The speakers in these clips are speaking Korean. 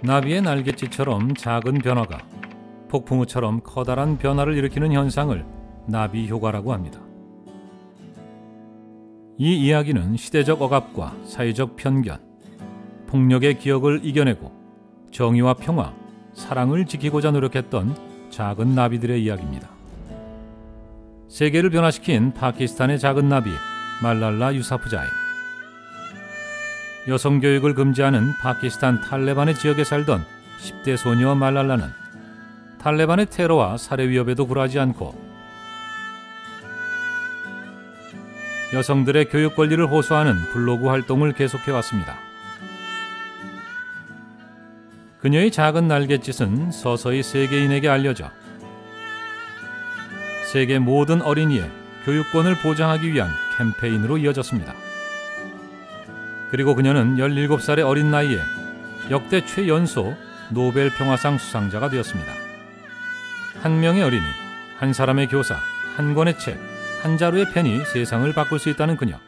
나비의 날갯짓처럼 작은 변화가 폭풍우처럼 커다란 변화를 일으키는 현상을 나비 효과라고 합니다. 이 이야기는 시대적 억압과 사회적 편견, 폭력의 기억을 이겨내고 정의와 평화, 사랑을 지키고자 노력했던 작은 나비들의 이야기입니다. 세계를 변화시킨 파키스탄의 작은 나비 말랄라 유사프자이. 여성 교육을 금지하는 파키스탄 탈레반의 지역에 살던 10대 소녀 말랄라는 탈레반의 테러와 살해 위협에도 굴하지 않고 여성들의 교육 권리를 호소하는 블로그 활동을 계속해왔습니다. 그녀의 작은 날갯짓은 서서히 세계인에게 알려져 세계 모든 어린이의 교육권을 보장하기 위한 캠페인으로 이어졌습니다. 그리고 그녀는 17살의 어린 나이에 역대 최연소 노벨 평화상 수상자가 되었습니다. 한 명의 어린이, 한 사람의 교사, 한 권의 책, 한 자루의 펜이 세상을 바꿀 수 있다는 그녀.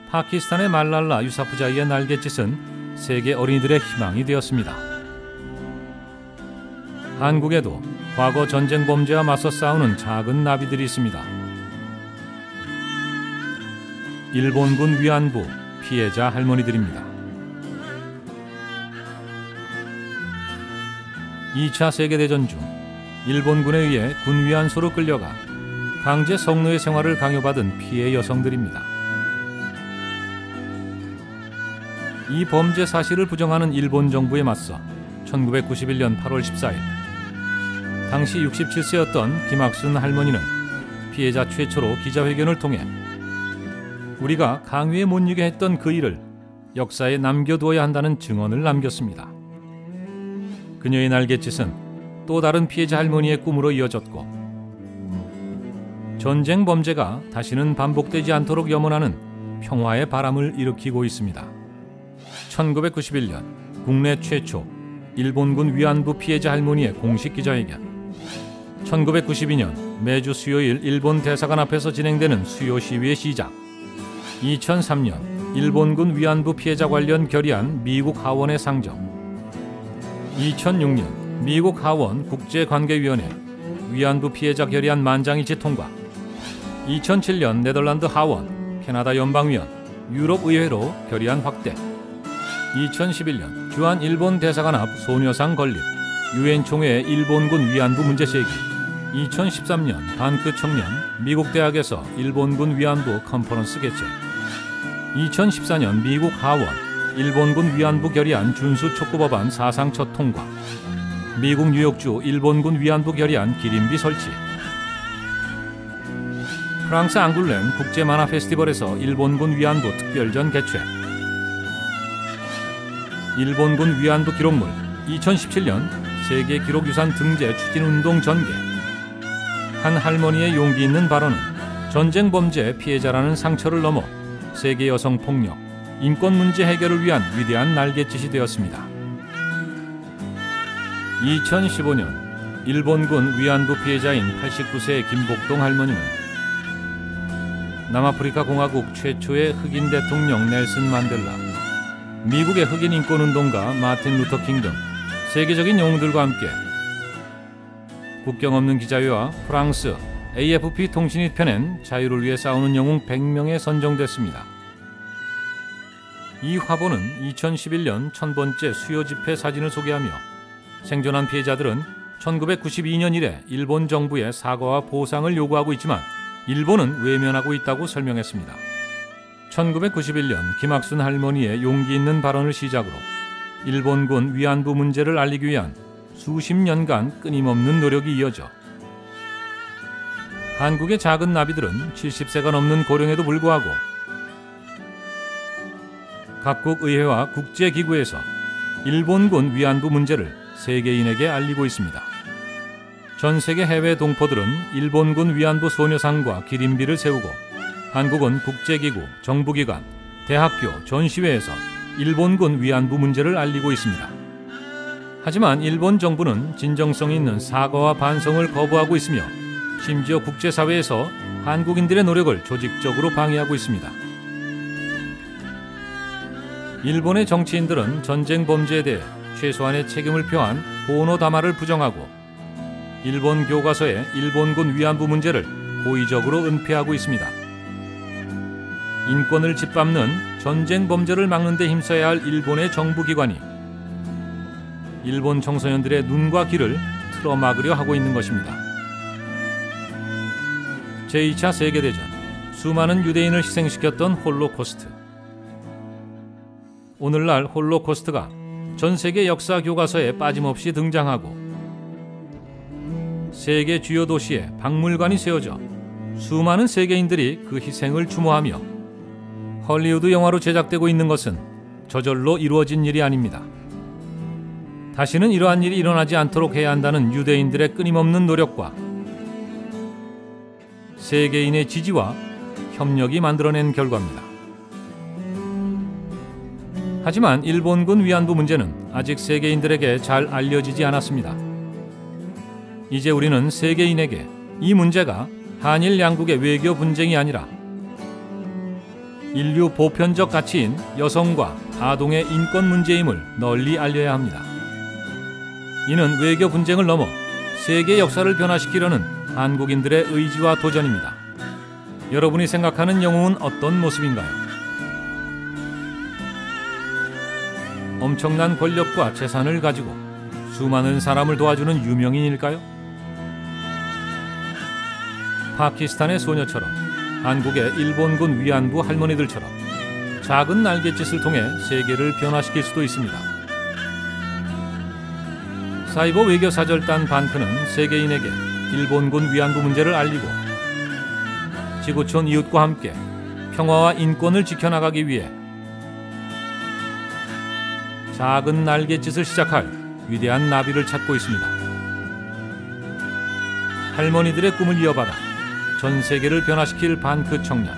파키스탄의 말랄라 유사프자이의 날갯짓은 세계 어린이들의 희망이 되었습니다. 한국에도 과거 전쟁 범죄와 맞서 싸우는 작은 나비들이 있습니다. 일본군 위안부 피해자 할머니들입니다. 2차 세계대전 중 일본군에 의해 군 위안소로 끌려가 강제 성노예 생활을 강요받은 피해 여성들입니다. 이 범죄 사실을 부정하는 일본 정부에 맞서 1991년 8월 14일 당시 67세였던 김학순 할머니는 피해자 최초로 기자회견을 통해 우리가 강요에 못 이기게 했던 그 일을 역사에 남겨두어야 한다는 증언을 남겼습니다. 그녀의 날갯짓은 또 다른 피해자 할머니의 꿈으로 이어졌고 전쟁 범죄가 다시는 반복되지 않도록 염원하는 평화의 바람을 일으키고 있습니다. 1991년 국내 최초 일본군 위안부 피해자 할머니의 공식 기자회견. 1992년 매주 수요일 일본 대사관 앞에서 진행되는 수요 시위의 시작. 2003년 일본군 위안부 피해자 관련 결의안 미국 하원의 상정. 2006년 미국 하원 국제관계위원회 위안부 피해자 결의안 만장일치 통과. 2007년 네덜란드 하원, 캐나다 연방위원, 유럽의회로 결의안 확대. 2011년 주한 일본 대사관 앞 소녀상 건립, 유엔 총회 일본군 위안부 문제 제기. 2013년 단크 청년 미국 대학에서 일본군 위안부 컨퍼런스 개최. 2014년 미국 하원 일본군 위안부 결의안 준수 촉구법안 사상 첫 통과. 미국 뉴욕주 일본군 위안부 결의안 기림비 설치. 프랑스 앙굴렘 국제만화 페스티벌에서 일본군 위안부 특별전 개최. 일본군 위안부 기록물 2017년 세계 기록유산 등재 추진운동 전개. 한 할머니의 용기 있는 발언은 전쟁 범죄 피해자라는 상처를 넘어 세계 여성 폭력, 인권 문제 해결을 위한 위대한 날갯짓이 되었습니다. 2015년 일본군 위안부 피해자인 89세의 김복동 할머니는 남아프리카 공화국 최초의 흑인 대통령 넬슨 만델라, 미국의 흑인 인권운동가 마틴 루터킹 등 세계적인 영웅들과 함께 국경 없는 기자회와 프랑스 AFP 통신이 펴낸 자유를 위해 싸우는 영웅 100명에 선정됐습니다. 이 화보는 2011년 1000번째 수요 집회 사진을 소개하며 생존한 피해자들은 1992년 이래 일본 정부의 사과와 보상을 요구하고 있지만 일본은 외면하고 있다고 설명했습니다. 1991년 김학순 할머니의 용기 있는 발언을 시작으로 일본군 위안부 문제를 알리기 위한 수십 년간 끊임없는 노력이 이어져 한국의 작은 나비들은 70세가 넘는 고령에도 불구하고 각국 의회와 국제기구에서 일본군 위안부 문제를 세계인에게 알리고 있습니다. 전 세계 해외 동포들은 일본군 위안부 소녀상과 기림비를 세우고 한국은 국제기구, 정부기관, 대학교, 전시회에서 일본군 위안부 문제를 알리고 있습니다. 하지만 일본 정부는 진정성 있는 사과와 반성을 거부하고 있으며 심지어 국제사회에서 한국인들의 노력을 조직적으로 방해하고 있습니다. 일본의 정치인들은 전쟁 범죄에 대해 최소한의 책임을 표한 보노 다마를 부정하고 일본 교과서의 일본군 위안부 문제를 고의적으로 은폐하고 있습니다. 인권을 짓밟는 전쟁 범죄를 막는 데 힘써야 할 일본의 정부기관이 일본 청소년들의 눈과 귀를 틀어막으려 하고 있는 것입니다. 제2차 세계대전, 수많은 유대인을 희생시켰던 홀로코스트. 오늘날 홀로코스트가 전 세계 역사 교과서에 빠짐없이 등장하고 세계 주요 도시에 박물관이 세워져 수많은 세계인들이 그 희생을 추모하며 헐리우드 영화로 제작되고 있는 것은 저절로 이루어진 일이 아닙니다. 다시는 이러한 일이 일어나지 않도록 해야 한다는 유대인들의 끊임없는 노력과 세계인의 지지와 협력이 만들어낸 결과입니다. 하지만 일본군 위안부 문제는 아직 세계인들에게 잘 알려지지 않았습니다. 이제 우리는 세계인에게 이 문제가 한일 양국의 외교 분쟁이 아니라 인류 보편적 가치인 여성과 아동의 인권 문제임을 널리 알려야 합니다. 이는 외교 분쟁을 넘어 세계 역사를 변화시키려는 한국인들의 의지와 도전입니다. 여러분이 생각하는 영웅은 어떤 모습인가요? 엄청난 권력과 재산을 가지고 수많은 사람을 도와주는 유명인일까요? 파키스탄의 소녀처럼 한국의 일본군 위안부 할머니들처럼 작은 날갯짓을 통해 세계를 변화시킬 수도 있습니다. 사이버 외교사절단 반크는 세계인에게 일본군 위안부 문제를 알리고 지구촌 이웃과 함께 평화와 인권을 지켜나가기 위해 작은 날갯짓을 시작할 위대한 나비를 찾고 있습니다. 할머니들의 꿈을 이어받아 전 세계를 변화시킬 반크 청년.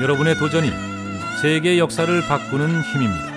여러분의 도전이 세계 역사를 바꾸는 힘입니다.